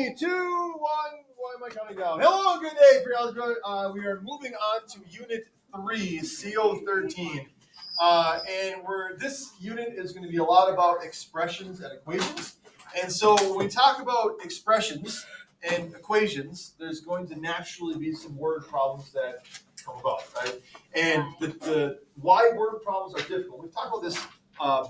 3, 2, 1. Why am I counting down? Hello, good day, pre-algebra. We are moving on to Unit 3, CO13. And this unit is going to be a lot about expressions and equations. And so when we talk about expressions and equations, there's going to naturally be some word problems that come about, right? And the why word problems are difficult, we've talked about this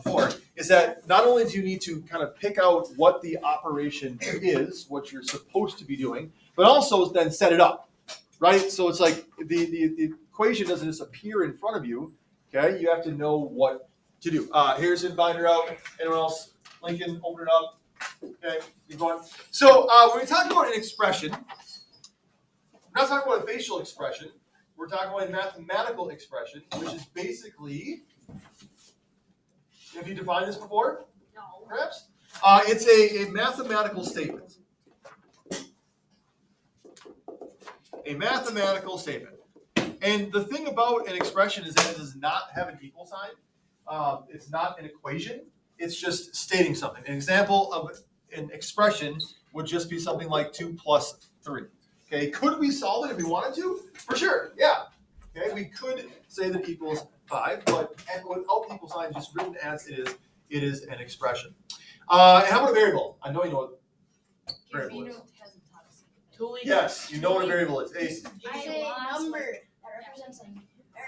before, is that not only do you need to kind of pick out what the operation is, what you're supposed to be doing, but also then set it up, right? So it's like the equation doesn't just appear in front of you, okay? You have to know what to do. Here's in binder out. Anyone else? Lincoln, open it up. Okay, keep going. So when we talk about an expression, we're not talking about a facial expression. We're talking about a mathematical expression, which is basically, have you defined this before? No. Perhaps? It's a mathematical statement. A mathematical statement. And the thing about an expression is that it does not have an equal sign. It's not an equation. It's just stating something. An example of an expression would just be something like 2 plus 3. Okay, could we solve it if we wanted to? For sure, yeah. Okay, we could say that equals 5, but without the equal sign, just written as it is an expression. And how about a variable? I know you know what a variable is. Yes, you know what a variable is. I say number that represents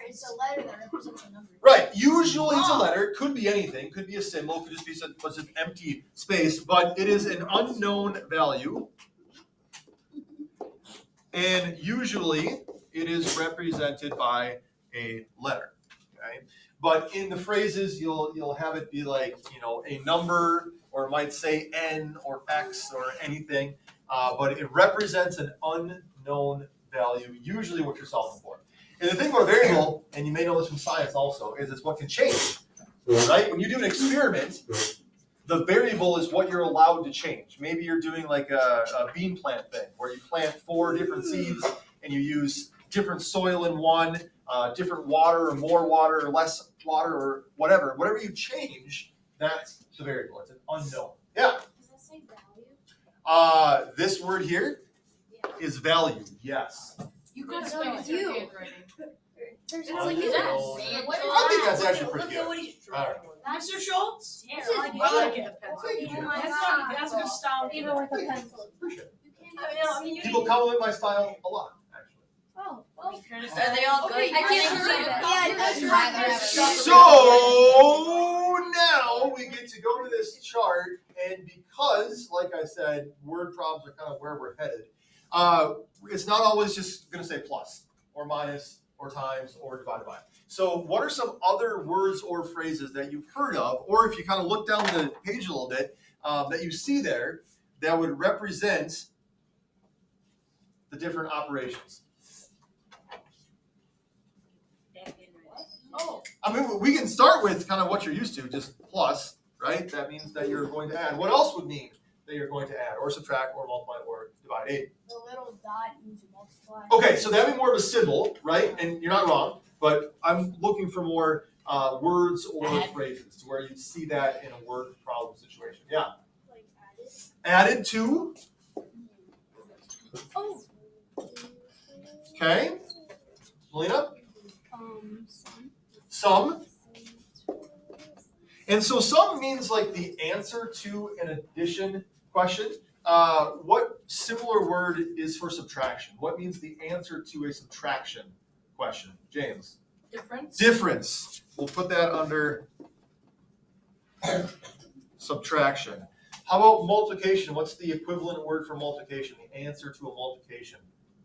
it's a letter that represents a number. Right. Usually it's a letter. Could be anything. Could be a symbol. Could just be an empty space. But it is an unknown value. And usually it is represented by a letter. Okay. But in the phrases, you'll have it be like, a number, or it might say n or x or anything. But it represents an unknown value, usually what you're solving for. And the thing about a variable, and you may know this from science also, is it's what can change, right? When you do an experiment, the variable is what you're allowed to change. Maybe you're doing like a bean plant thing, where you plant 4 different seeds, and you use different soil in one, different water, or more water, or less water, or whatever. Whatever you change, that's the variable. It's an unknown. Yeah? Does that say value? This word here is value, yes. You could So have you. handwriting. There's I no think use. I think that's actually pretty good. What he's All right. Mr. Schultz? This I is like it. Thank you. Oh my That's a good style. Even with a pencil. Appreciate it. You can't People compliment my style a lot, actually. Oh, well. Are they all good? I can't believe it. Yeah, that's right. So now we get to go to this chart, and because, like I said, word problems are kind of where we're headed. It's not always just going to say plus or minus or times or divided by. So what are some other words or phrases that you've heard of, or if you kind of look down the page a little bit, that you see there that would represent the different operations? Oh. I mean, we can start with kind of what you're used to, just plus, right? That means that you're going to add. What else would mean that you're going to add, or subtract, or multiply, or divide? 8. The little dot means multiply. Okay, so that'd be more of a symbol, right? And you're not wrong, but I'm looking for more words or phrases to where you see that in a word problem situation. Yeah. Like Added to. Oh. Okay. Melina? Some. Some. And so some means like the answer to an addition question. What similar word is for subtraction? What means the answer to a subtraction question? James? Difference. Difference. We'll put that under subtraction. How about multiplication? What's the equivalent word for multiplication? The answer to a multiplication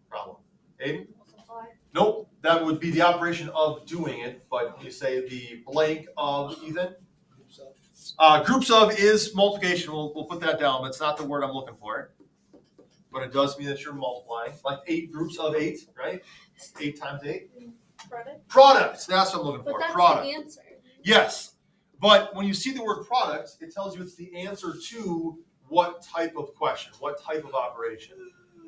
problem. Aiden? Multiply. Nope. That would be the operation of doing it, but you say the blank of, Ethan? Groups of is multiplication. We'll put that down, but it's not the word I'm looking for. But it does mean that you're multiplying. Like 8 groups of 8, right? 8 times 8. Product. That's what I'm looking for. But that's Product. the answer. Yes. But when you see the word product, it tells you it's the answer to what type of question, what type of operation,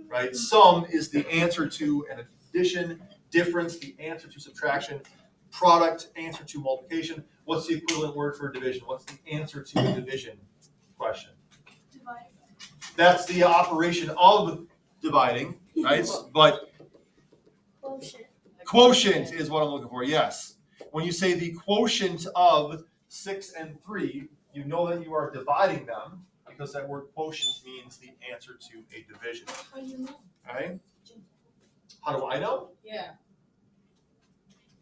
right? Sum is the answer to an addition, difference, the answer to subtraction, product, answer to multiplication. What's the equivalent word for division? What's the answer to a division question? That's the operation of dividing, right? But quotient is what I'm looking for, yes. When you say the quotient of 6 and 3, you know that you are dividing them because that word quotient means the answer to a division. How do you know? Right? How do I know? Yeah.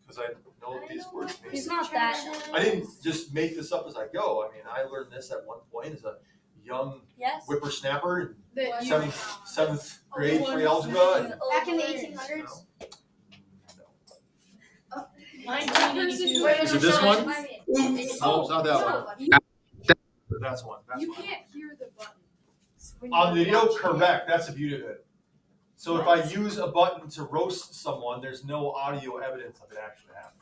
Because I know what these words mean. He's not that. I didn't just make this up as I go. I mean, I learned this at one point as a young whippersnapper in seventh grade for algebra. And, Back in the 1800s. Is it this one? No, it's not that one. That's one. That's You one. can't hear the buttons. On the video, correct. That's the beauty of it. So if I use a button to roast someone, there's no audio evidence of it actually happening.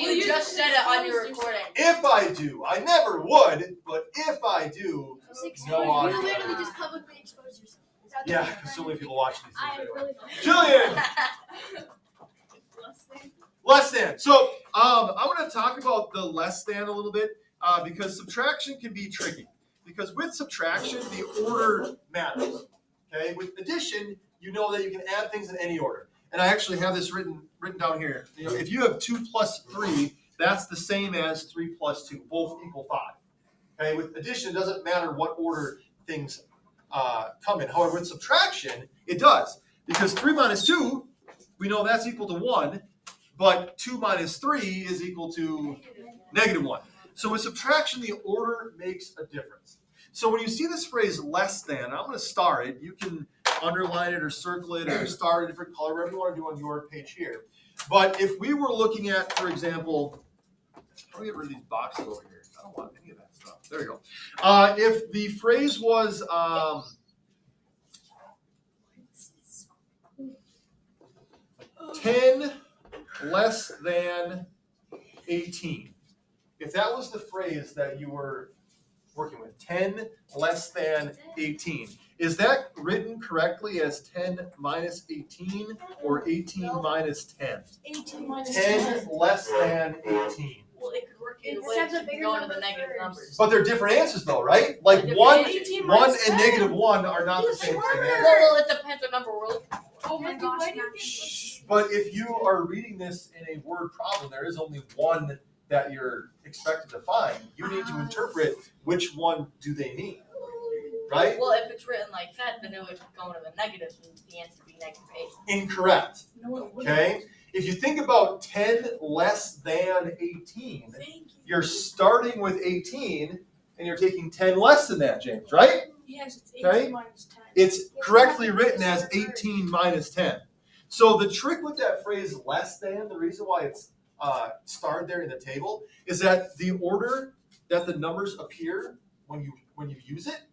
You just said it on your recording. If I do, I never would, but if I do, no audio. You literally just publicly expose yourself. Yeah, because so many people watch these I things. really Jillian! Less than. So I want to talk about the less than a little bit because subtraction can be tricky. Because with subtraction, the order matters. Okay, with addition, you know that you can add things in any order. And I actually have this written down here. You know, if you have 2 plus 3, that's the same as 3 plus 2. Both equal 5. Okay, with addition, it doesn't matter what order things come in. However, with subtraction, it does. Because 3 minus 2, we know that's equal to 1. But 2 minus 3 is equal to -1. So with subtraction, the order makes a difference. So when you see this phrase less than, I'm going to star it. You can underline it or circle it or star it a different color, whatever you want to do on your page here. But if we were looking at, for example, how do we get rid of these boxes over here? I don't want any of that stuff. There we go. If the phrase was 10 less than 18. If that was the phrase that you were working with, 10 less than 18, is that written correctly as 10 minus 18 or 18 minus 10? 18 minus 10 less than 18. Well, it could work either It way. says a You bigger can go into number the negative first. numbers. But they're different answers though, right? Like They're one different. 18 and minus 10. -1 are not the Yes, they same were. thing. Well, it depends what number we're looking for. Oh my gosh, But if you are reading this in a word problem, there is only one that you're expected to find. You need to interpret which one do they mean, right? Well, if it's written like that, then it would go into the negative, and the answer would be -8. Incorrect. No, it wouldn't. Okay? If you think about 10 less than 18, you're starting with 18 and you're taking 10 less than that, James, right? Yes, it's 18 Okay. minus 10. It's correctly written as 18 minus 10. So the trick with that phrase less than, the reason why it's starred there in the table, is that the order that the numbers appear when you use it,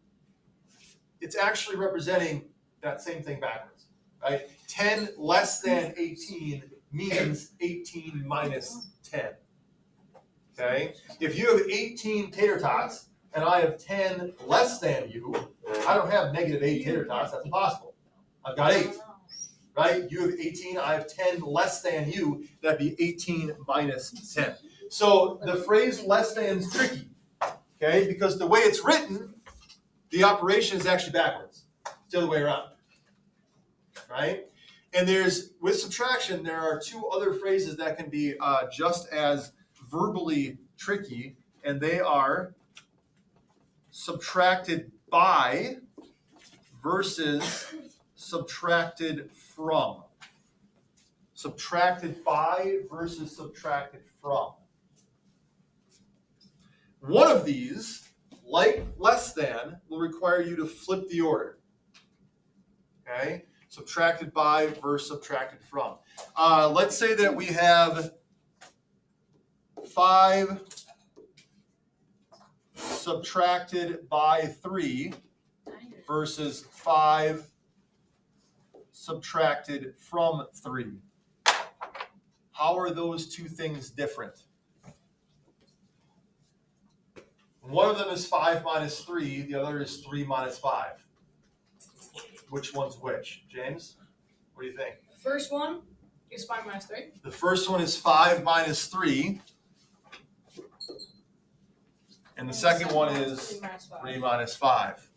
it's actually representing that same thing backwards, right? 10 less than 18 means 18 minus 10. Okay? If you have 18 tater tots and I have 10 less than you, I don't have -8 tater tots. That's impossible. I've got 8. Right? You have 18, I have 10 less than you. That'd be 18 minus 10. So the phrase less than is tricky. Okay? Because the way it's written, the operation is actually backwards. It's the other way around. Right? And with subtraction, there are 2 other phrases that can be just as verbally tricky, and they are subtracted by versus subtracted from. Subtracted by versus subtracted from. One of these, like less than, will require you to flip the order. Okay? Subtracted by versus subtracted from. Let's say that we have 5 subtracted by 3 versus 5 subtracted from 3. How are those 2 things different? One of them is 5 minus 3, the other is 3 minus 5. Which one's which? James, what do you think? The first one is 5 minus 3. The first one is 5 minus 3. And the second one is 3 minus 5.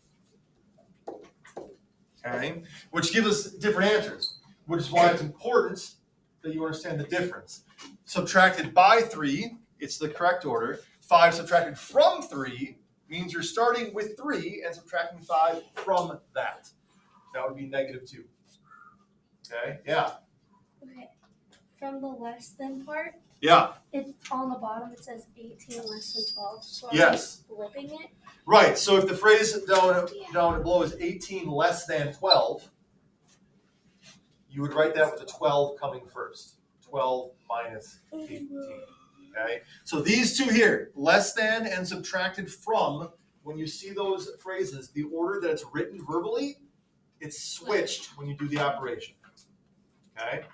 Okay, which gives us different answers, which is why it's important that you understand the difference. Subtracted by 3, it's the correct order. 5 subtracted from 3 means you're starting with 3 and subtracting 5 from that. That would be -2. Okay, yeah. Okay. From the less than part, Yeah. it's on the bottom. It says 18 less than 12. So Yes. flipping it. Right. So if the phrase down below is 18 less than 12, you would write that with the 12 coming first. 12 minus 18. Okay. So these two here, less than and subtracted from, when you see those phrases, the order that it's written verbally, it's switched when you do the operation. Okay.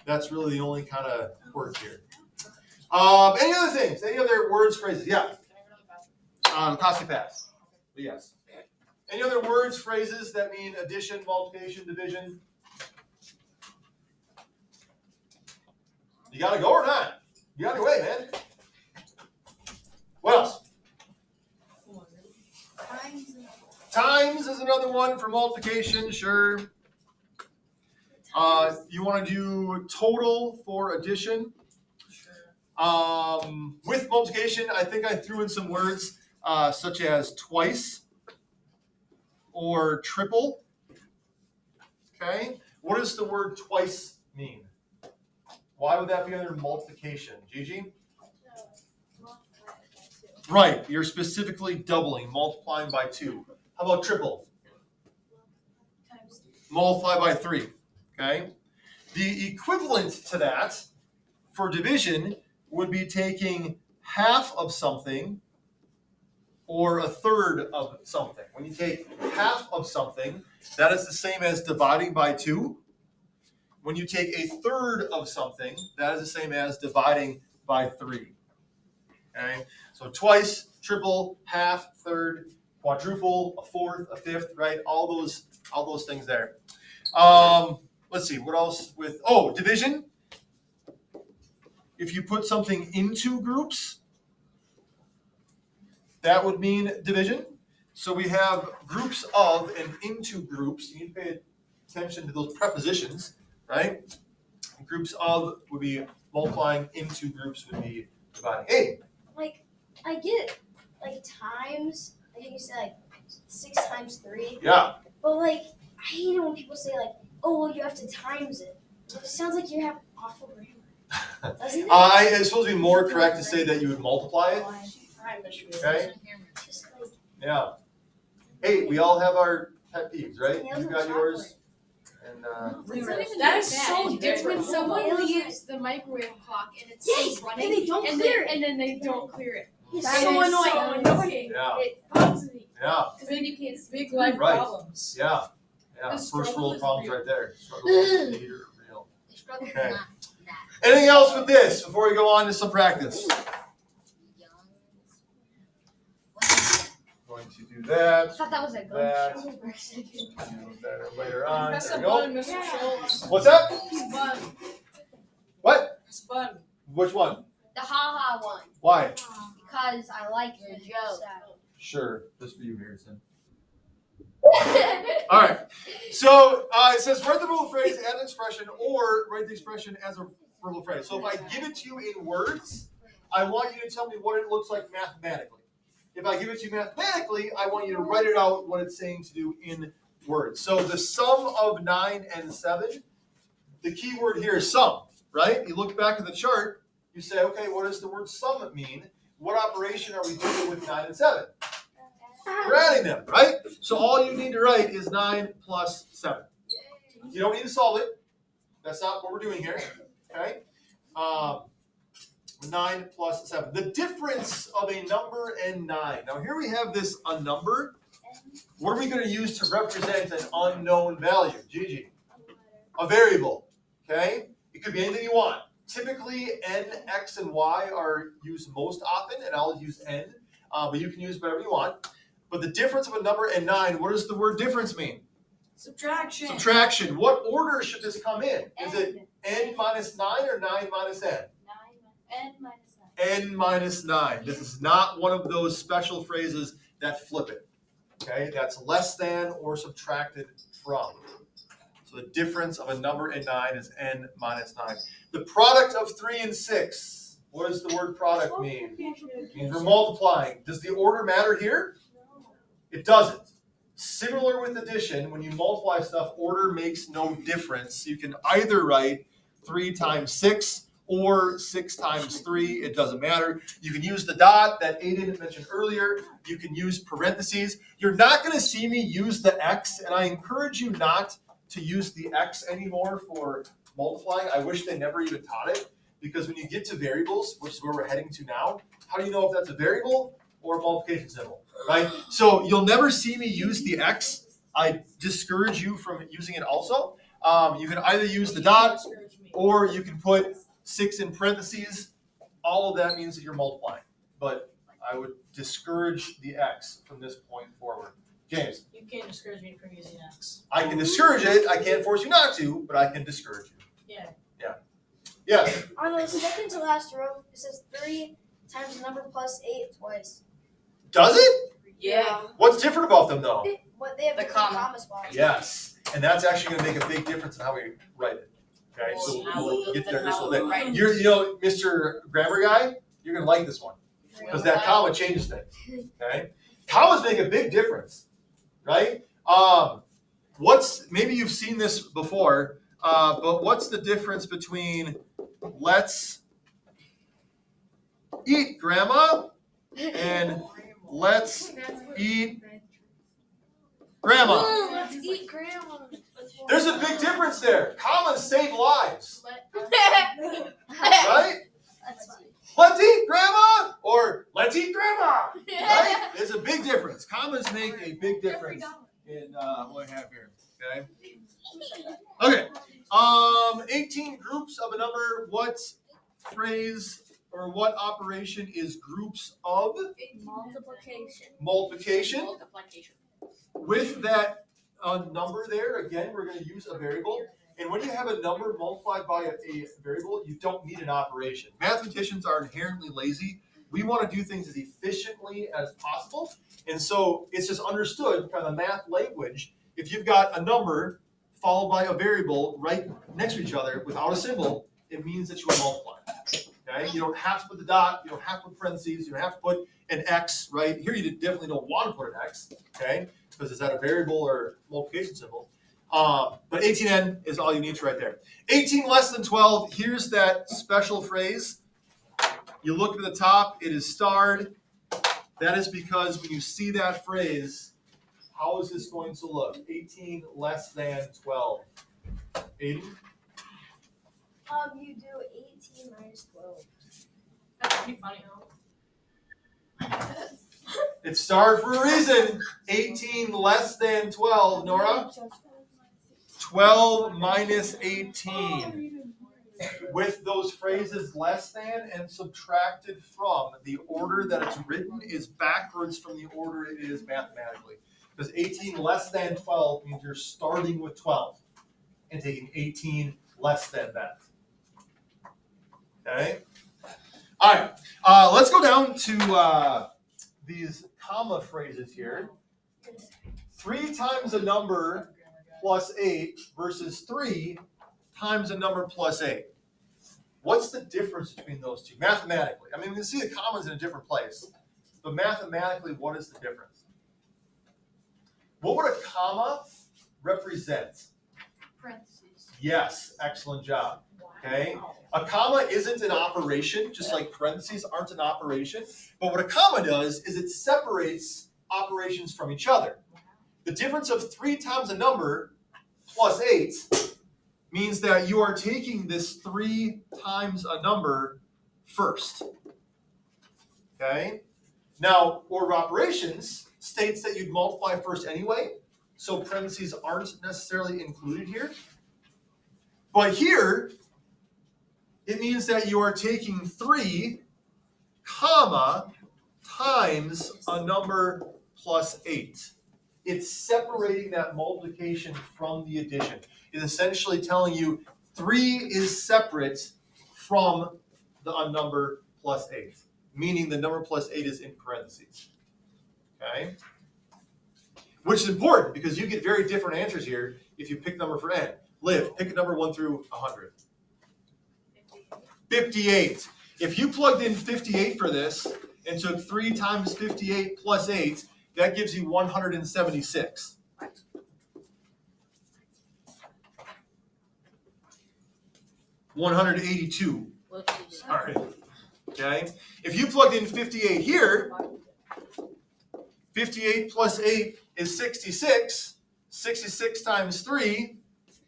That's really the only kind of quirk here. Any other things? Any other words, phrases? Yeah. Cost you pass. Yes. Any other words, phrases that mean addition, multiplication, division? You gotta go or not? You got your way, man. What else? Times is another one for multiplication, sure. You want to do total for addition. With multiplication, I think I threw in some words such as twice or triple. Okay, what does the word twice mean? Why would that be under multiplication? Gigi? Right, you're specifically doubling, multiplying by 2. How about triple? Multiply by 3. Okay, the equivalent to that for division would be taking half of something or a third of something. When you take half of something, that is the same as dividing by 2. When you take a third of something, that is the same as dividing by 3. Okay, so twice, triple, half, third, quadruple, a fourth, a fifth, right? All those things there. Let's see, what else with, division. If you put something into groups, that would mean division. So we have groups of and into groups. You need to pay attention to those prepositions, right? Groups of would be multiplying, into groups would be dividing. Hey! Like, I get, like, times, I think you said, like, 6 times 3. Yeah. But, like, I hate it when people say, like, oh, well, you have to times it. It sounds like you have awful grammar. Doesn't it? It's supposed to be more correct to say that you would multiply it. Okay? Just like, Yeah. Hey, we all have our pet peeves, right? Nails You and got yours. chocolate. And That is so different. When Someone someone leaves the microwave clock and it's Yes, still running, and they don't clear it. and then they don't clear it. It's That so is annoying. so annoying. yeah, It bugs me. yeah, Because then you can't big life Right. problems. yeah. The First struggle world is problems real. right there. Struggle is real. The struggle is Okay. not that Anything else with this before we go on to some practice? young. What? Going to do that. I thought that was a That. gun for a second. Do that later on. Press There a we go. button, Mr. Schultz. What's that? Button. What? Press button. Which one? The ha-ha one. Why? Because I like the joke. Sure. Just for you, Harrison. All right. So it says write the verbal phrase as an expression or write the expression as a verbal phrase. So if I give it to you in words, I want you to tell me what it looks like mathematically. If I give it to you mathematically, I want you to write it out what it's saying to do in words. So the sum of 9 and 7, the key word here is sum, right? You look back at the chart, you say, okay, what does the word sum mean? What operation are we doing with 9 and 7? We're adding them, right? So all you need to write is 9 plus 7. You don't need to solve it. That's not what we're doing here, okay? 9 plus 7. The difference of a number and 9. Now here we have this a number. What are we going to use to represent an unknown value? Gigi. A variable, okay? It could be anything you want. Typically, n, x, and y are used most often, and I'll use n, but you can use whatever you want. But the difference of a number and 9, what does the word difference mean? Subtraction. Subtraction. What order should this come in? Is it n minus 9 or 9 minus n? N minus 9. N minus 9. This is not one of those special phrases that flip it. Okay, that's less than or subtracted from. So the difference of a number and 9 is n minus 9. The product of 3 and 6. What does the word product mean? It means we're multiplying. Does the order matter here? It doesn't. Similar with addition, when you multiply stuff, order makes no difference. You can either write 3 times 6 or 6 times 3. It doesn't matter. You can use the dot that Aiden mentioned earlier. You can use parentheses. You're not going to see me use the x, and I encourage you not to use the x anymore for multiplying. I wish they never even taught it, because when you get to variables, which is where we're heading to now, how do you know if that's a variable or a multiplication symbol, right? So you'll never see me use the x. I discourage you from using it also. You can either use the dot or you can put 6 in parentheses. All of that means that you're multiplying, but I would discourage the x from this point forward. James? You can't discourage me from using x. I can discourage it. I can't force you not to, but I can discourage you. Yeah. Yes? On the second to last row, it says 3 times the number plus 8 twice. Does it? Yeah. What's different about them, though? What they have The different comma. spots. Yes, and that's actually going to make a big difference in how we write it. Okay, so we'll get there just a little bit. You know, Mr. Grammar guy, you're going to like this one because that comma changes things. Okay, commas make a big difference, right? Maybe you've seen this before, but what's the difference between let's eat grandma and let's eat grandma? Let's eat grandma. There's a big difference there. Commas save lives, right? That's funny. Let's eat grandma or let's eat grandma, right? There's a big difference. Commas make a big difference in what I have here. Okay. 18 groups of a number. What phrase or what operation is groups of? Multiplication. Multiplication. With that number there, again, we're going to use a variable. And when you have a number multiplied by a variable, you don't need an operation. Mathematicians are inherently lazy. We want to do things as efficiently as possible. And so it's just understood, kind of math language, if you've got a number followed by a variable right next to each other without a symbol, it means that you are multiplying. Okay? You don't have to put the dot, you don't have to put parentheses, you don't have to put an x, right? Here you definitely don't want to put an x, okay? Because is that a variable or multiplication symbol? But 18n is all you need to write there. 18 less than 12, here's that special phrase. You look at the top, it is starred. That is because when you see that phrase, how is this going to look? 18 less than 12. 80? You do 18 minus 12. That's pretty funny. It's starred for a reason. 18 less than 12, Nora. 12 minus 18. With those phrases less than and subtracted from, the order that it's written is backwards from the order it is mathematically. Because 18 less than 12 means you're starting with 12 and taking 18 less than that. Okay? All right. Let's go down to these comma phrases here. 3 times a number plus 8 versus 3 times a number plus 8. What's the difference between those two mathematically? I mean, we can see the commas in a different place, but mathematically, what is the difference? What would a comma represent? Parentheses. Yes, excellent job. Okay, a comma isn't an operation, just like parentheses aren't an operation. But what a comma does is it separates operations from each other. The difference of 3 times a number plus 8 means that you are taking this 3 times a number first. Okay? Now, order of operations states that you'd multiply first anyway, so parentheses aren't necessarily included here. But here, it means that you are taking 3, comma, times a number plus 8. It's separating that multiplication from the addition. It's essentially telling you 3 is separate from the number plus 8, meaning the number plus 8 is in parentheses. Okay? which is important because you get very different answers here if you pick a number for n. Liv, pick a number 1 through 100. 58. If you plugged in 58 for this and took 3 times 58 plus 8, that gives you 176. 182. All right. Okay. If you plugged in 58 here, 58 plus 8 is 66. 66 times 3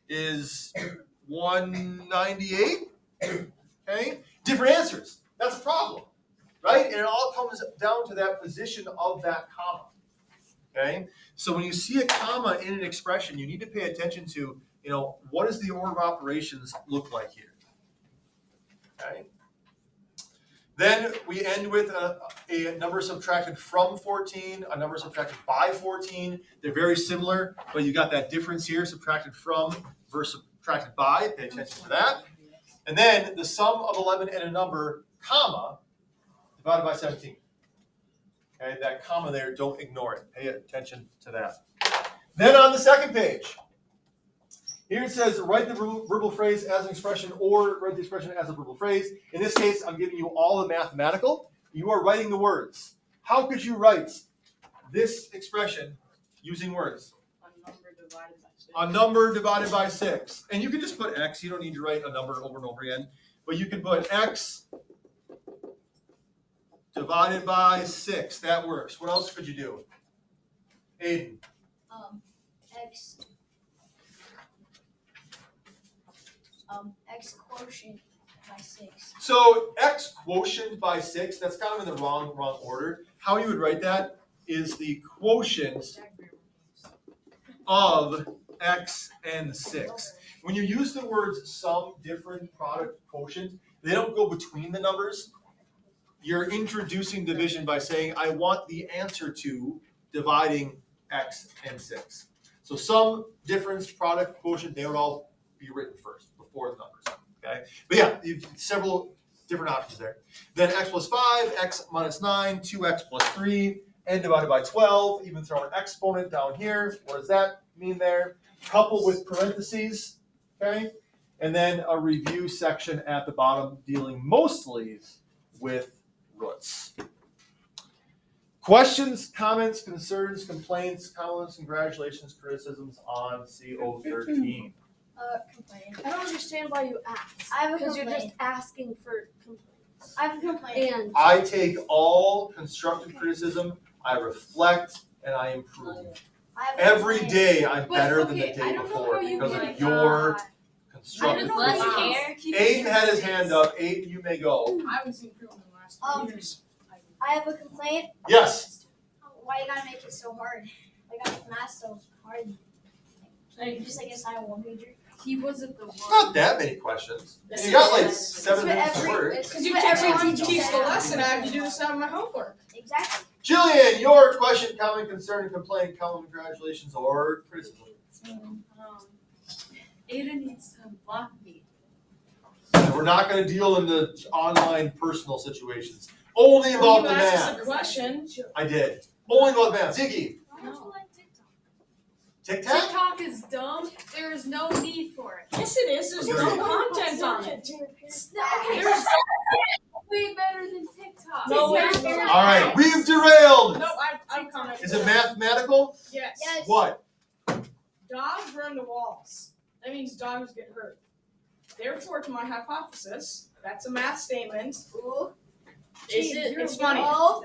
is 198. Okay. Different answers. That's a problem, right? And it all comes down to that position of that comma. Okay. So when you see a comma in an expression, you need to pay attention to, what does the order of operations look like here? Okay. Then we end with a number subtracted from 14, a number subtracted by 14. They're very similar, but you got that difference here, subtracted from versus subtracted by. Pay attention to that. And then the sum of 11 and a number, comma, divided by 17. Okay, that comma there, don't ignore it. Pay attention to that. Then on the second page, here it says, write the verbal phrase as an expression or write the expression as a verbal phrase. In this case, I'm giving you all the mathematical. You are writing the words. How could you write this expression using words? A number divided by 6. And you can just put x. You don't need to write a number over and over again. But you can put x divided by 6. That works. What else could you do? Aiden. X quotient by 6. So x quotient by 6, that's kind of in the wrong order. How you would write that is the quotient of x and 6. When you use the words sum, difference, product, quotient, they don't go between the numbers. You're introducing division by saying, I want the answer to dividing x and 6. So sum, difference, product, quotient, they would all be written first before the numbers. Okay, but yeah, you've several different options there. Then x plus 5, x minus 9, 2x plus 3, n divided by 12. Even throw an exponent down here. What does that mean there? Couple with parentheses. Okay, and then a review section at the bottom dealing mostly with roots. Questions, comments, concerns, complaints, comments, congratulations, criticisms on CO13. Complaint. I don't understand why you ask. I have a Because you're complaint. just asking for complaints. I have a complaint. And I take all constructive criticism, I reflect, and I improve. I have a Every complaint. day I'm But, better than okay, the I day don't know before how you because would, of your I constructive don't know criticism. how you care. Aiden had his hand up. Aiden, you may go. I was improving the last 3 years. I have a complaint. Yes. Why you gotta make it so hard? Why you gotta make math so hard? Like, just like a SI1 major. he wasn't the one. Not that many questions. Yes, You got it like is. 7 minutes to every- work. it's Because you what teach every the teacher said. lesson, I have to do this out of my homework. Exactly. Jillian, your question, comment, concern, complaint, comment, congratulations, or criticism. Aiden needs to block me. And we're not going to deal in the online personal situations. Only about You the asked us math. a question. I did. Only about the math. Ziggy, No. tic-tac? TikTok is dumb. There is no need for it. Yes, it is. There's no content on it. Okay, There's way better than TikTok. No, it's Exactly. not. All right, we've derailed. No, I commented. Is it mathematical? Yes. Yes. What? Dogs run to walls. That means dogs get hurt. Therefore, to my hypothesis, that's a math statement. Ooh. It's funny. Oh.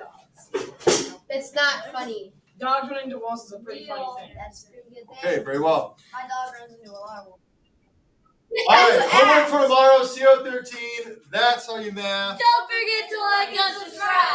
It's not funny. Dogs running into walls is a pretty funny thing. That's a pretty good thing. Okay, very well. My dog runs into a lot of walls. All right, homework for tomorrow, CO13. That's how you math. Don't forget to like and subscribe.